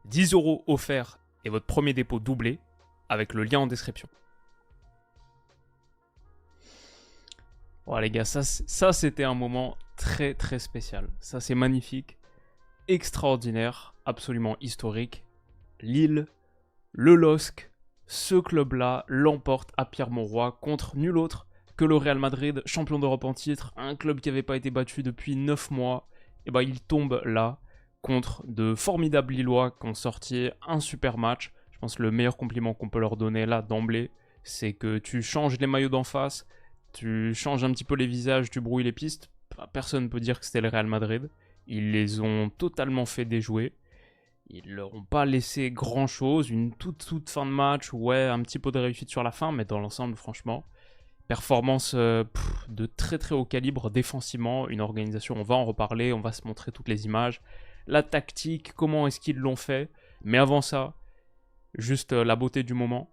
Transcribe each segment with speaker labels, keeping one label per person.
Speaker 1: 10 € offerts et votre premier dépôt doublé avec le lien en description. Voilà les gars, ça c'était un moment très très spécial. Ça c'est magnifique, extraordinaire, absolument historique. Lille, le LOSC, ce club-là l'emporte à Pierre-Mauroy contre nul autre que le Real Madrid, champion d'Europe en titre, un club qui n'avait pas été battu depuis 9 mois. Et ben il tombe là contre de formidables Lillois qui ont sorti un super match. Je pense que le meilleur compliment qu'on peut leur donner là d'emblée, c'est que tu changes les maillots d'en face, tu changes un petit peu les visages, tu brouilles les pistes. Personne ne peut dire que c'était le Real Madrid. Ils les ont totalement fait déjouer. Ils leur ont pas laissé grand chose. Une toute fin de match, ouais, un petit peu de réussite sur la fin, mais dans l'ensemble, franchement, performance de très très haut calibre défensivement. Une organisation, on va en reparler, on va se montrer toutes les images. La tactique, comment est-ce qu'ils l'ont fait. Mais avant ça, juste la beauté du moment.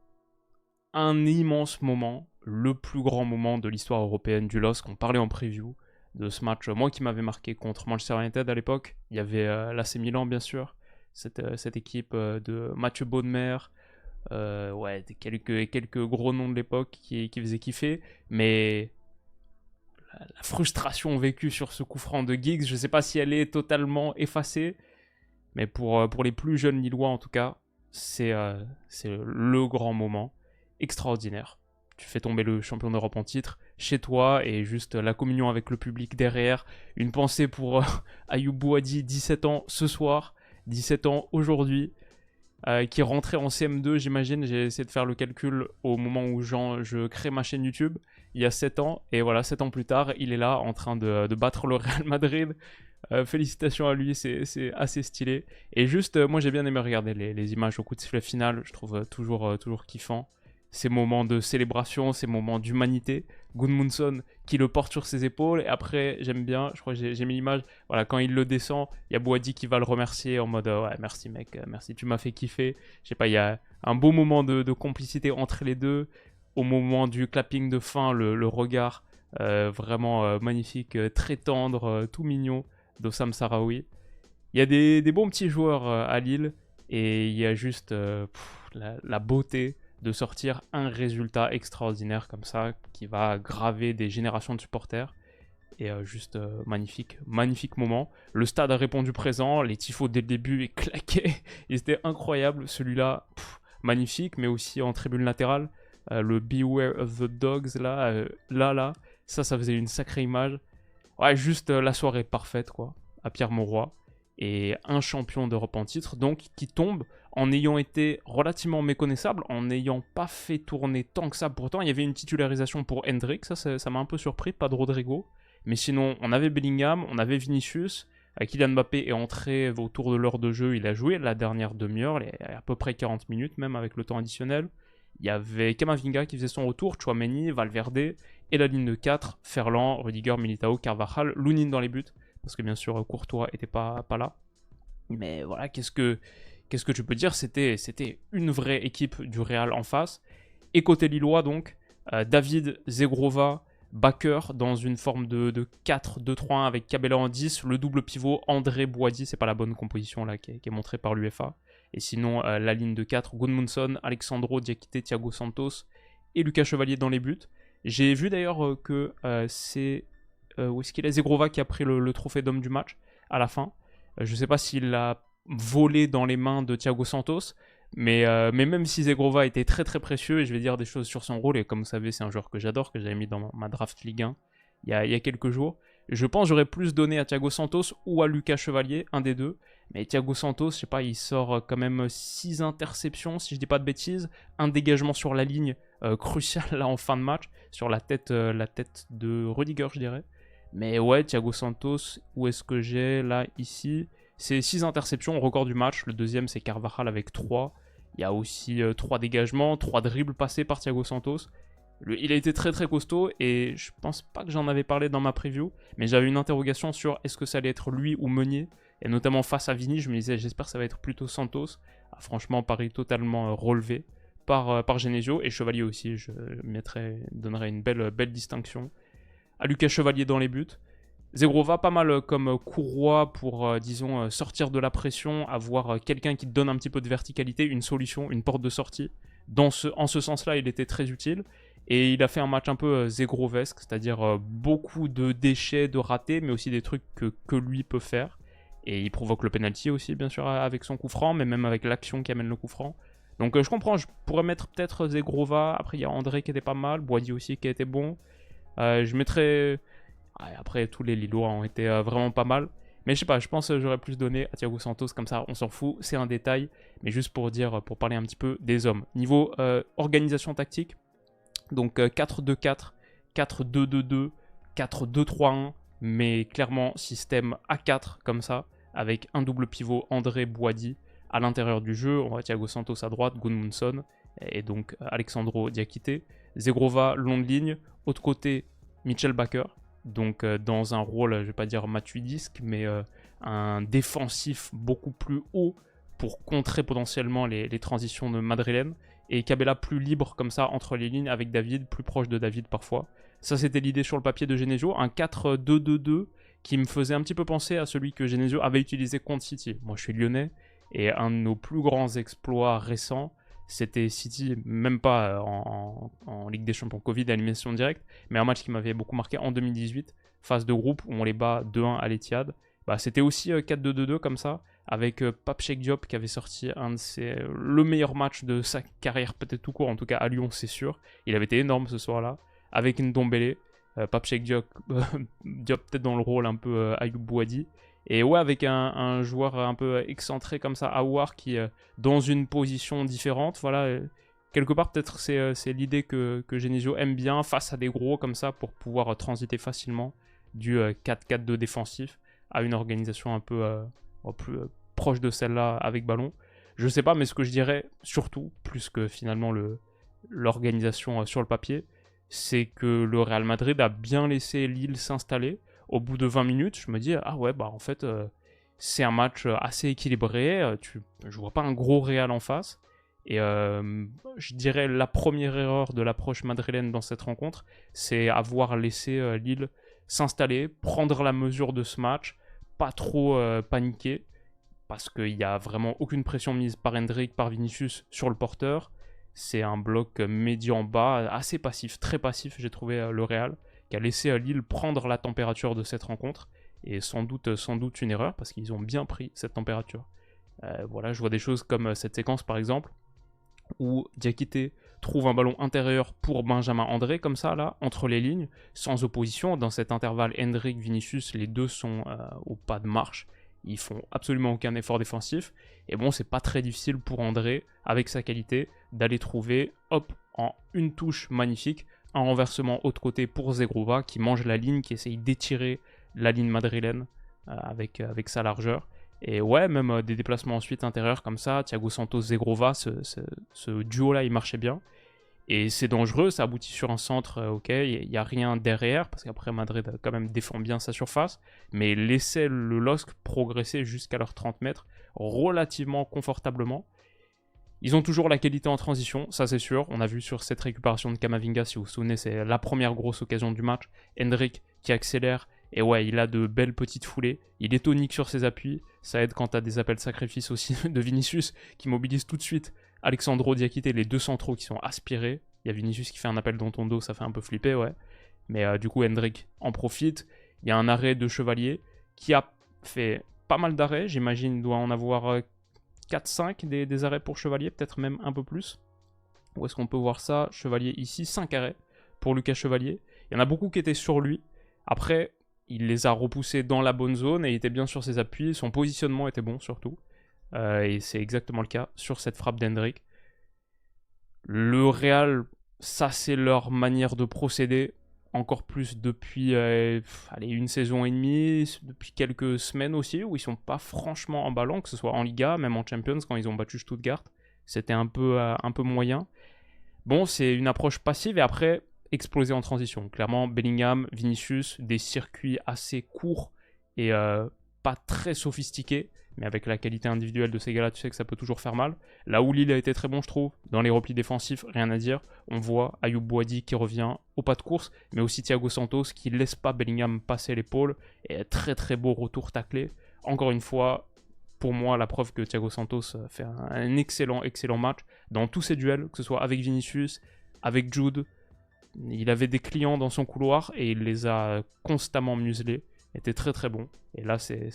Speaker 1: Un immense moment, le plus grand moment de l'histoire européenne du LOSC. On parlait en preview de ce match, moi qui m'avait marqué contre Manchester United à l'époque. Il y avait l'AC Milan bien sûr, cette équipe de Mathieu Bodmer, ouais, quelques gros noms de l'époque qui faisaient kiffer. Mais la frustration vécue sur ce coup franc de Giggs, je ne sais pas si elle est totalement effacée, mais pour les plus jeunes Lillois en tout cas, c'est le grand moment. Extraordinaire. Tu fais tomber le champion d'Europe en titre chez toi et juste la communion avec le public derrière. Une pensée pour Ayoub Bouadi, 17 ans ce soir, 17 ans aujourd'hui, qui est rentré en CM2, j'imagine. J'ai essayé de faire le calcul au moment où je crée ma chaîne YouTube, il y a 7 ans. Et voilà, 7 ans plus tard, il est là en train de battre le Real Madrid. Félicitations à lui, c'est assez stylé. Et juste, moi j'ai bien aimé regarder les images au coup de sifflet final. Je trouve toujours kiffant. Ces moments de célébration, ces moments d'humanité. Gudmundsson qui le porte sur ses épaules. Et après, j'aime bien, je crois que j'ai mis l'image. Voilà, quand il le descend, il y a Bouadi qui va le remercier en mode ouais, merci mec, merci, tu m'as fait kiffer. Je sais pas, il y a un beau moment de complicité entre les deux. Au moment du clapping de fin, le regard vraiment magnifique, très tendre, tout mignon d'Ossam Sarawi. Il y a des bons petits joueurs à Lille. Et il y a juste la beauté de sortir un résultat extraordinaire comme ça, qui va graver des générations de supporters. Et juste magnifique moment. Le stade a répondu présent, les tifos dès le début ils claquaient, et c'était incroyable. Celui-là, magnifique, mais aussi en tribune latérale. Le Beware of the Dogs, là, ça faisait une sacrée image. Ouais, juste la soirée parfaite, quoi, à Pierre-Mauroy. Et un champion d'Europe en titre, donc, qui tombe en ayant été relativement méconnaissable, en n'ayant pas fait tourner tant que ça. Pourtant, il y avait une titularisation pour Hendrik, ça m'a un peu surpris, pas de Rodrigo. Mais sinon, on avait Bellingham, on avait Vinicius. Kylian Mbappé est entré autour de l'heure de jeu, il a joué la dernière demi-heure, à peu près 40 minutes, même avec le temps additionnel. Il y avait Camavinga qui faisait son retour, Tchouaméni, Valverde, et la ligne de 4, Ferland, Rudiger, Militao, Carvajal, Lunin dans les buts. Parce que bien sûr Courtois était pas là. Mais voilà, qu'est-ce que tu peux dire, c'était une vraie équipe du Real en face. Et côté lillois donc, David, Zegrova, Bakker dans une forme de 4-2-3-1 avec Cabella en 10, le double pivot, André Boadi, c'est pas la bonne composition là qui est montrée par l'UEFA. Et sinon la ligne de 4, Gudmundsson, Alexandro Diakité, Thiago Santos et Lucas Chevalier dans les buts. J'ai vu d'ailleurs que c'est où est-ce qu'il est Zegrova qui a pris le trophée d'homme du match à la fin. Je ne sais pas s'il l'a volé dans les mains de Thiago Santos, mais même si Zegrova était très très précieux, et je vais dire des choses sur son rôle, et comme vous savez c'est un joueur que j'adore, que j'avais mis dans ma draft Ligue 1 il y a quelques jours, je pense que j'aurais plus donné à Thiago Santos ou à Lucas Chevalier, un des deux. Mais Thiago Santos, je sais pas, il sort quand même 6 interceptions, si je dis pas de bêtises, un dégagement sur la ligne crucial là en fin de match, sur la tête de Rudiger je dirais. Mais ouais, Thiago Santos, où est-ce que j'ai là, ici? C'est 6 interceptions au record du match. Le deuxième, c'est Carvajal avec 3. Il y a aussi 3 dégagements, 3 dribbles passés par Thiago Santos. Il a été très très costaud et je pense pas que j'en avais parlé dans ma preview, mais j'avais une interrogation sur est-ce que ça allait être lui ou Meunier. Et notamment face à Vini, je me disais j'espère que ça va être plutôt Santos. Ah, franchement, pari totalement relevé par Genesio. Et Chevalier aussi, je donnerais une belle distinction à Lucas Chevalier dans les buts. Zegrova, pas mal comme courroie pour, disons, sortir de la pression, avoir quelqu'un qui te donne un petit peu de verticalité, une solution, une porte de sortie. En ce sens-là, il était très utile. Et il a fait un match un peu Zegrovesque, c'est-à-dire beaucoup de déchets, de ratés, mais aussi des trucs que lui peut faire. Et il provoque le penalty aussi, bien sûr, avec son coup franc, mais même avec l'action qui amène le coup franc. Donc je comprends, je pourrais mettre peut-être Zegrova. Après, il y a André qui était pas mal, Boadi aussi qui était bon. Je mettrais... Après, tous les Lillois ont été vraiment pas mal. Mais je sais pas, je pense que j'aurais plus donné à Thiago Santos, comme ça, on s'en fout, c'est un détail. Mais juste pour dire, pour parler un petit peu des hommes. Niveau organisation tactique, donc 4-2-4, 4-2-2-2, 4-2-3-1, mais clairement système A4 comme ça, avec un double pivot André Boadi à l'intérieur du jeu. On va Thiago Santos à droite, Gudmundsson et donc Alexandro Diakité. Zegrova, long de ligne. Autre côté, Mitchell Baker. Donc dans un rôle, je vais pas dire matuidisque, mais un défensif beaucoup plus haut pour contrer potentiellement les transitions de madrilène. Et Cabella plus libre comme ça entre les lignes avec David, plus proche de David parfois. Ça c'était l'idée sur le papier de Genesio, un 4-2-2-2 qui me faisait un petit peu penser à celui que Genesio avait utilisé contre City. Moi je suis lyonnais et un de nos plus grands exploits récents, c'était City, même pas en Ligue des Champions Covid, élimination directe, mais un match qui m'avait beaucoup marqué en 2018, phase de groupe où on les bat 2-1 à l'Etihad. Bah, c'était aussi 4-2-2-2 comme ça, avec Pape Cheikh Diop qui avait sorti le meilleur match de sa carrière, peut-être tout court, en tout cas à Lyon, c'est sûr. Il avait été énorme ce soir-là, avec Ndombele, Pape Cheikh Diop, Diop peut-être dans le rôle un peu Ayoub Boadi. Et ouais, avec un joueur un peu excentré comme ça, Aouar, qui dans une position différente, voilà. Quelque part, peut-être c'est l'idée que Genesio aime bien face à des gros comme ça pour pouvoir transiter facilement du 4-4-2 défensif à une organisation un peu plus proche de celle-là avec ballon. Je sais pas, mais ce que je dirais surtout, plus que finalement l'organisation sur le papier, c'est que le Real Madrid a bien laissé Lille s'installer. Au bout de 20 minutes, je me dis, ah ouais, bah en fait, c'est un match assez équilibré. Je vois pas un gros Real en face. Et je dirais la première erreur de l'approche madrilène dans cette rencontre, c'est avoir laissé Lille s'installer, prendre la mesure de ce match, pas trop paniquer, parce qu'il n'y a vraiment aucune pression mise par Endrick, par Vinicius sur le porteur. C'est un bloc médian-bas, assez passif, très passif, j'ai trouvé le Real, qui a laissé Lille prendre la température de cette rencontre, et sans doute une erreur, parce qu'ils ont bien pris cette température. Voilà, je vois des choses comme cette séquence par exemple, où Diakité trouve un ballon intérieur pour Benjamin André, comme ça, là, entre les lignes, sans opposition. Dans cet intervalle, Endrick, Vinicius, les deux sont au pas de marche. Ils font absolument aucun effort défensif. Et bon, c'est pas très difficile pour André, avec sa qualité, d'aller trouver, hop, en une touche magnifique, un renversement haut de côté pour Zegrova, qui mange la ligne, qui essaye d'étirer la ligne madrilène avec sa largeur. Et ouais, même des déplacements ensuite intérieurs comme ça, Thiago Santos, Zegrova, ce duo-là, il marchait bien. Et c'est dangereux, ça aboutit sur un centre, ok, il n'y a rien derrière, parce qu'après Madrid quand même défend bien sa surface, mais laissait le LOSC progresser jusqu'à leurs 30 mètres relativement confortablement. Ils ont toujours la qualité en transition, ça c'est sûr. On a vu sur cette récupération de Camavinga, si vous vous souvenez, c'est la première grosse occasion du match. Endrick qui accélère, et ouais, il a de belles petites foulées. Il est tonique sur ses appuis, ça aide quand t'as des appels de sacrifice aussi de Vinicius, qui mobilise tout de suite Alexandro Diakité, les deux centraux qui sont aspirés. Il y a Vinicius qui fait un appel dans ton dos, ça fait un peu flipper, ouais. Mais du coup, Endrick en profite. Il y a un arrêt de Chevalier qui a fait pas mal d'arrêts. J'imagine il doit en avoir 4-5 des arrêts pour Chevalier, peut-être même un peu plus. Où est-ce qu'on peut voir ça? Chevalier ici, 5 arrêts pour Lucas Chevalier. Il y en a beaucoup qui étaient sur lui. Après, il les a repoussés dans la bonne zone et il était bien sur ses appuis. Son positionnement était bon surtout. Et c'est exactement le cas sur cette frappe d'Endrick. Le Real, ça c'est leur manière de procéder. Encore plus depuis une saison et demie, depuis quelques semaines aussi, où ils sont pas franchement emballants, que ce soit en Liga, même en Champions, quand ils ont battu Stuttgart. C'était un peu moyen. Bon, c'est une approche passive et après, exploser en transition. Clairement, Bellingham, Vinicius, des circuits assez courts et pas très sophistiqués, mais avec la qualité individuelle de ces gars-là, tu sais que ça peut toujours faire mal. Là où Lille a été très bon, je trouve, dans les replis défensifs, rien à dire. On voit Ayoub Boadi qui revient au pas de course, mais aussi Thiago Santos qui laisse pas Bellingham passer l'épaule, et très très beau retour taclé. Encore une fois, pour moi, la preuve que Thiago Santos fait un excellent match dans tous ses duels, que ce soit avec Vinicius, avec Jude. Il avait des clients dans son couloir et il les a constamment muselés. Il était très très bon. Et là, c'est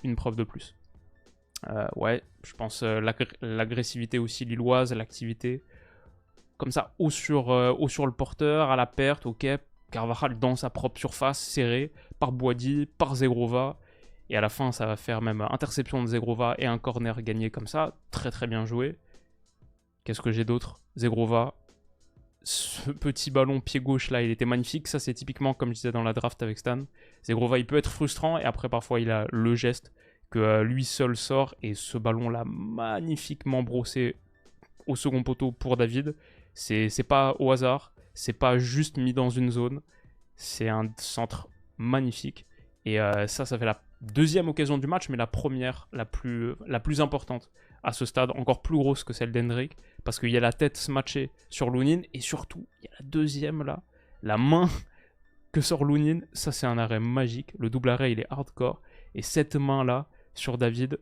Speaker 1: une preuve de plus. Ouais, je pense l'agressivité aussi lilloise, l'activité. Comme ça, haut sur le porteur, à la perte, ok. Carvajal dans sa propre surface, serré, par Boadi, par Zegrova. Et à la fin, ça va faire même interception de Zegrova et un corner gagné comme ça. Très très bien joué. Qu'est-ce que j'ai d'autre? Zegrova. Ce petit ballon pied gauche là, il était magnifique. Ça, c'est typiquement comme je disais dans la draft avec Stan. Zegrova, il peut être frustrant et après, parfois, il a le geste que lui seul sort. Et ce ballon là, magnifiquement brossé au second poteau pour David. C'est pas au hasard. C'est pas juste mis dans une zone. C'est un centre magnifique. Et ça fait la deuxième occasion du match, mais la première, la plus importante à ce stade, encore plus grosse que celle d'Hendrick, parce qu'il y a la tête smatchée sur Lounine, et surtout, il y a la deuxième là, la main que sort Lounine, ça c'est un arrêt magique, le double arrêt il est hardcore, et cette main là, sur David,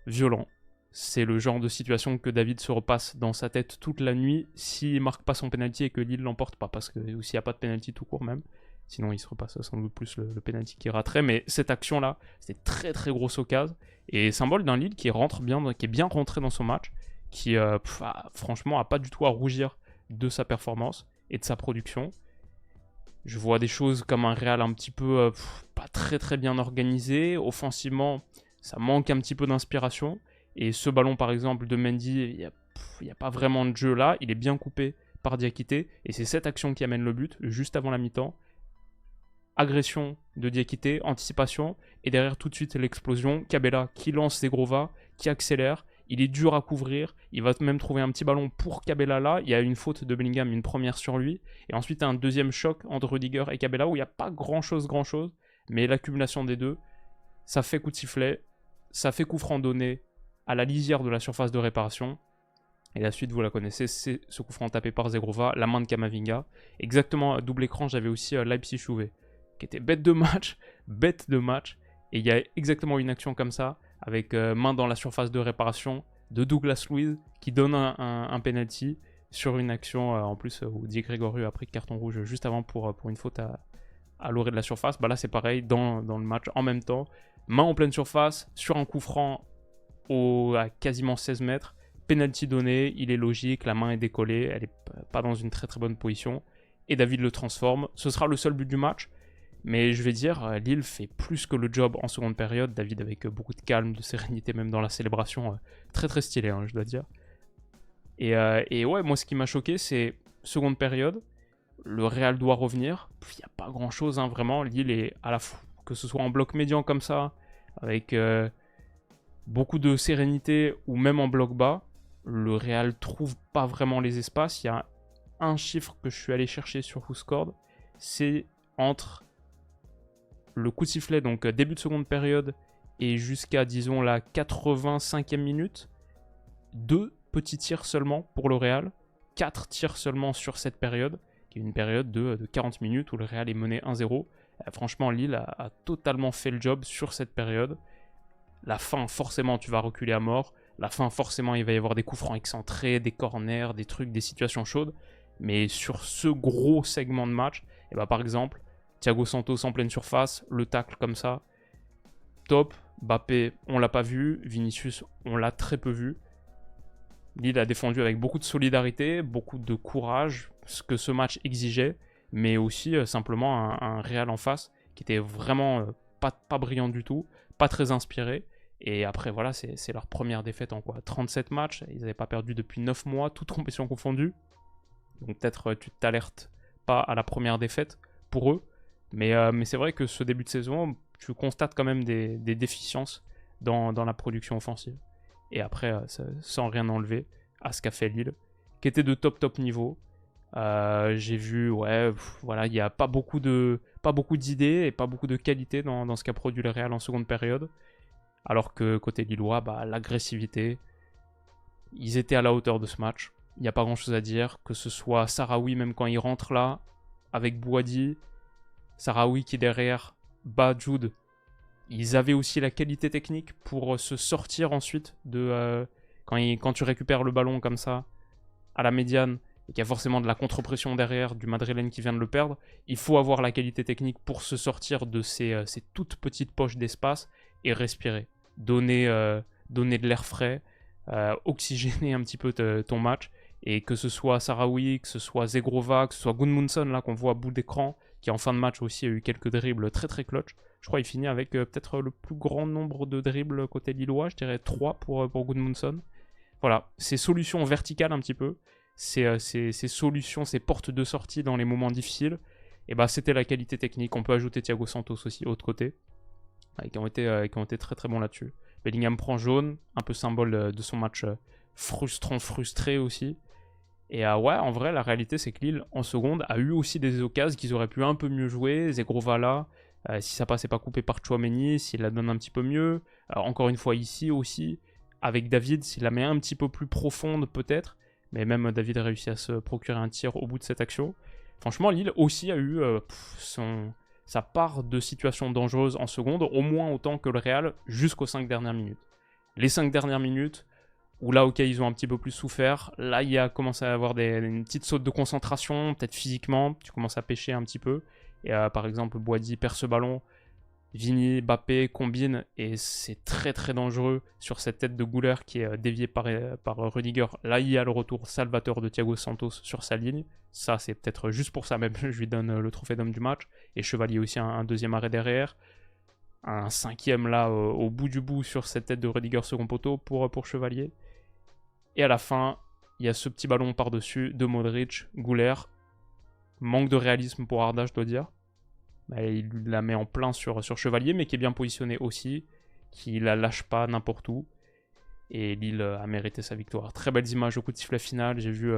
Speaker 1: violent. C'est le genre de situation que David se repasse dans sa tête toute la nuit, s'il marque pas son penalty et que Lille l'emporte pas, parce que s'il n'y a pas de penalty tout court même, sinon il se repasse sans doute plus le penalty qui raterait, mais cette action là, c'était très très grosse occasion, et symbole d'un Lille qui rentre bien, qui est bien rentré dans son match, qui franchement a pas du tout à rougir de sa performance et de sa production. Je vois des choses comme un Real un petit peu pas très très bien organisé, offensivement ça manque un petit peu d'inspiration, et ce ballon par exemple de Mendy, il n'y a pas vraiment de jeu là, il est bien coupé par Diakité, et c'est cette action qui amène le but, juste avant la mi-temps. Agression de Diakité, anticipation, et derrière tout de suite l'explosion. Cabella qui lance Zegrova, qui accélère, il est dur à couvrir, il va même trouver un petit ballon pour Cabella là, il y a une faute de Bellingham, une première sur lui, et ensuite un deuxième choc entre Rudiger et Cabella où il n'y a pas grand chose, mais l'accumulation des deux, ça fait coup de sifflet, ça fait coup franc donné à la lisière de la surface de réparation, et la suite vous la connaissez, c'est ce coup franc tapé par Zegrova, la main de Kamavinga, exactement à double écran j'avais aussi Leipzig-Chouvet, qui était bête de match, et il y a exactement une action comme ça, avec main dans la surface de réparation de Douglas Luiz, qui donne un penalty sur une action en plus où Di Gregorio a pris carton rouge juste avant pour une faute à l'orée de la surface. Bah là c'est pareil, dans le match, en même temps, main en pleine surface, sur un coup franc à quasiment 16 mètres, penalty donné, il est logique, la main est décollée, elle n'est pas dans une très très bonne position, et David le transforme, ce sera le seul but du match. Mais je vais dire, Lille fait plus que le job en seconde période. David avec beaucoup de calme, de sérénité, même dans la célébration. Très très stylé, hein, je dois dire. Et ouais, moi ce qui m'a choqué, c'est seconde période. Le Real doit revenir. Il n'y a pas grand chose, hein, vraiment. Lille est à la fois, que ce soit en bloc médian comme ça, avec beaucoup de sérénité, ou même en bloc bas, le Real trouve pas vraiment les espaces. Il y a un chiffre que je suis allé chercher sur WhoScored. C'est entre le coup de sifflet, donc début de seconde période, et jusqu'à, disons, la 85e minute, 2 petits tirs seulement pour le Real, 4 tirs seulement sur cette période, qui est une période de 40 minutes où le Real est mené 1-0. Franchement, Lille a totalement fait le job sur cette période. La fin, forcément, tu vas reculer à mort. La fin, forcément, il va y avoir des coups francs excentrés, des corners, des trucs, des situations chaudes. Mais sur ce gros segment de match, et bah, par exemple, Thiago Santos en pleine surface, le tacle comme ça, top. Mbappé, on l'a pas vu. Vinicius, on l'a très peu vu. Lille a défendu avec beaucoup de solidarité, beaucoup de courage, ce que ce match exigeait, mais aussi simplement un Real en face qui était vraiment pas brillant du tout, pas très inspiré. Et après, voilà, c'est leur première défaite en 37 matchs. Ils n'avaient pas perdu depuis 9 mois, toute compétition confondue. Donc peut-être tu t'alertes pas à la première défaite pour eux. Mais c'est vrai que ce début de saison, tu constates quand même des déficiences dans la production offensive. Et après, sans rien enlever à ce qu'a fait Lille, qui était de top niveau. J'ai vu, voilà, il n'y a pas beaucoup d'idées et pas beaucoup de qualité dans ce qu'a produit le Real en seconde période. Alors que côté lillois, bah, l'agressivité, ils étaient à la hauteur de ce match. Il n'y a pas grand-chose à dire, que ce soit Sahraoui, même quand il rentre là, avec Bouhaddi, Sahraoui qui derrière bat Jude. Ils avaient aussi la qualité technique pour se sortir ensuite de... quand tu récupères le ballon comme ça, à la médiane, et qu'il y a forcément de la contre-pression derrière du Madrilène qui vient de le perdre, il faut avoir la qualité technique pour se sortir de ces toutes petites poches d'espace et respirer. Donner de l'air frais, oxygéner un petit peu ton match. Et que ce soit Sahraoui, que ce soit Zegrova, que ce soit Gudmundsson, là qu'on voit à bout d'écran, qui en fin de match aussi a eu quelques dribbles très très clutch. Je crois qu'il finit avec peut-être le plus grand nombre de dribbles côté lillois, je dirais 3 pour Gudmundsson. Voilà, ces solutions verticales un petit peu, ces solutions, ces portes de sortie dans les moments difficiles, et bah c'était la qualité technique. On peut ajouter Thiago Santos aussi, autre côté, qui ont été très très bons là-dessus. Bellingham prend jaune, un peu symbole de son match frustré aussi. Et ouais, en vrai, la réalité, c'est que Lille, en seconde, a eu aussi des occasions qu'ils auraient pu un peu mieux jouer. Zegrova là, si ça passait pas coupé par Tchouaméni, s'il la donne un petit peu mieux. Alors, encore une fois, ici aussi, avec David, s'il la met un petit peu plus profonde, peut-être. Mais même David a réussi à se procurer un tir au bout de cette action. Franchement, Lille aussi a eu sa part de situations dangereuses en seconde, au moins autant que le Real, jusqu'aux 5 dernières minutes. Les 5 dernières minutes, où là, ok, ils ont un petit peu plus souffert. Là, il y a commencé à avoir une petite saute de concentration, peut-être physiquement. Tu commences à pêcher un petit peu. Et par exemple, Bouhaddi perd ce ballon. Vini, Mbappé combine. Et c'est très très dangereux sur cette tête de Güler qui est déviée par Rudiger. Là, il y a le retour salvateur de Thiago Santos sur sa ligne. Ça, c'est peut-être juste pour ça même. Je lui donne le trophée d'homme du match. Et Chevalier aussi un deuxième arrêt derrière. Un cinquième là au bout du bout sur cette tête de Rudiger second poteau pour Chevalier. Et à la fin, il y a ce petit ballon par-dessus de Modric, Güler. Manque de réalisme pour Arda, je dois dire. Il la met en plein sur Chevalier, mais qui est bien positionné aussi. Qui la lâche pas n'importe où. Et Lille a mérité sa victoire. Très belles images au coup de sifflet final. J'ai vu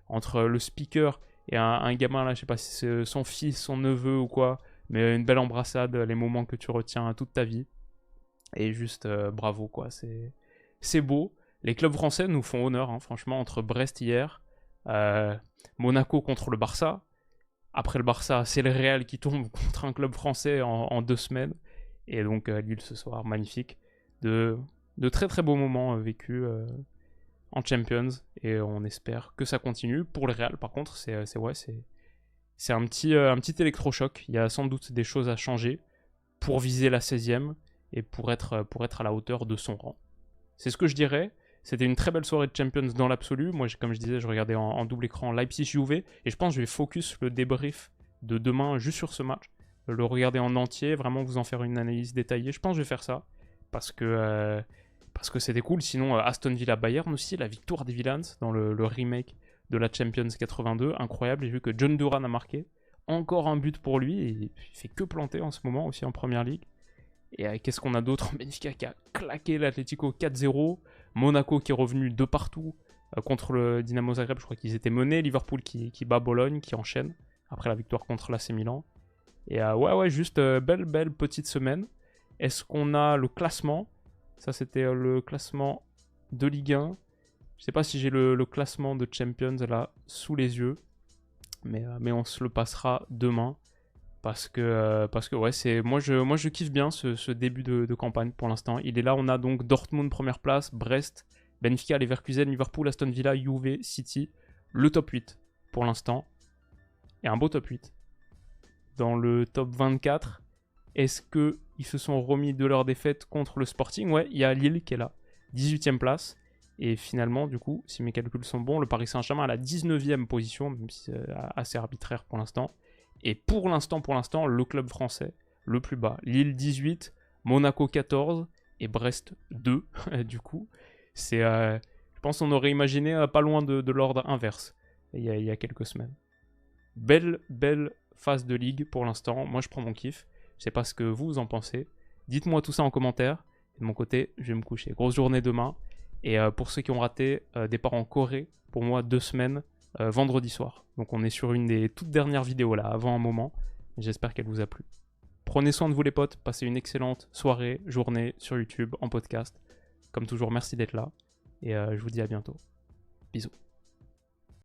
Speaker 1: entre le speaker et un gamin, là, je sais pas si c'est son fils, son neveu ou quoi. Mais une belle embrassade, les moments que tu retiens toute ta vie. Et juste bravo, quoi. C'est beau. Les clubs français nous font honneur, hein, franchement, entre Brest hier, Monaco contre le Barça. Après le Barça, c'est le Real qui tombe contre un club français en 2 semaines. Et donc Lille ce soir, magnifique. De très très beaux moments vécus en Champions. Et on espère que ça continue. Pour le Real, par contre, c'est un petit électrochoc. Il y a sans doute des choses à changer pour viser la 16e et pour être à la hauteur de son rang. C'est ce que je dirais. C'était une très belle soirée de Champions dans l'absolu. Moi, comme je disais, je regardais en double écran Leipzig-Juve. Et je pense que je vais focus le débrief de demain juste sur ce match. Le regarder en entier, vraiment vous en faire une analyse détaillée. Je pense que je vais faire ça. Parce que c'était cool. Sinon, Aston Villa-Bayern aussi, la victoire des Villans dans le remake de la Champions 82. Incroyable. J'ai vu que John Duran a marqué. Encore un but pour lui. Et il fait que planter en ce moment aussi en Première Ligue. Et qu'est-ce qu'on a d'autre? Benfica qui a claqué l'Atlético 4-0. Monaco qui est revenu de partout contre le Dynamo Zagreb. Je crois qu'ils étaient menés. Liverpool qui bat Bologne, qui enchaîne après la victoire contre l'AC Milan. Et ouais, juste belle petite semaine. Est-ce qu'on a le classement? Ça, c'était le classement de Ligue 1. Je sais pas si j'ai le classement de Champions là sous les yeux. Mais on se le passera demain. Parce que ouais, moi je kiffe bien ce début de campagne pour l'instant. Il est là, on a donc Dortmund première place, Brest, Benfica, Leverkusen, Liverpool, Aston Villa, Juve, City. Le top 8 pour l'instant. Et un beau top 8. Dans le top 24, est-ce qu'ils se sont remis de leur défaite contre le Sporting? Ouais, il y a Lille qui est là, 18e place. Et finalement, du coup, si mes calculs sont bons, le Paris Saint-Germain à la 19e position, même si c'est assez arbitraire pour l'instant. Et pour l'instant, le club français, le plus bas. Lille 18, Monaco 14 et Brest 2, du coup. Je pense qu'on aurait imaginé pas loin de l'ordre inverse il y a quelques semaines. Belle phase de ligue pour l'instant. Moi, je prends mon kiff. Je sais pas ce que vous en pensez. Dites-moi tout ça en commentaire. Et de mon côté, je vais me coucher. Grosse journée demain. Et pour ceux qui ont raté, départ en Corée, pour moi, 2 semaines. Vendredi soir. Donc on est sur une des toutes dernières vidéos là, avant un moment. J'espère qu'elle vous a plu. Prenez soin de vous les potes, passez une excellente soirée, journée sur YouTube, en podcast. Comme toujours, merci d'être là et je vous dis à bientôt. Bisous.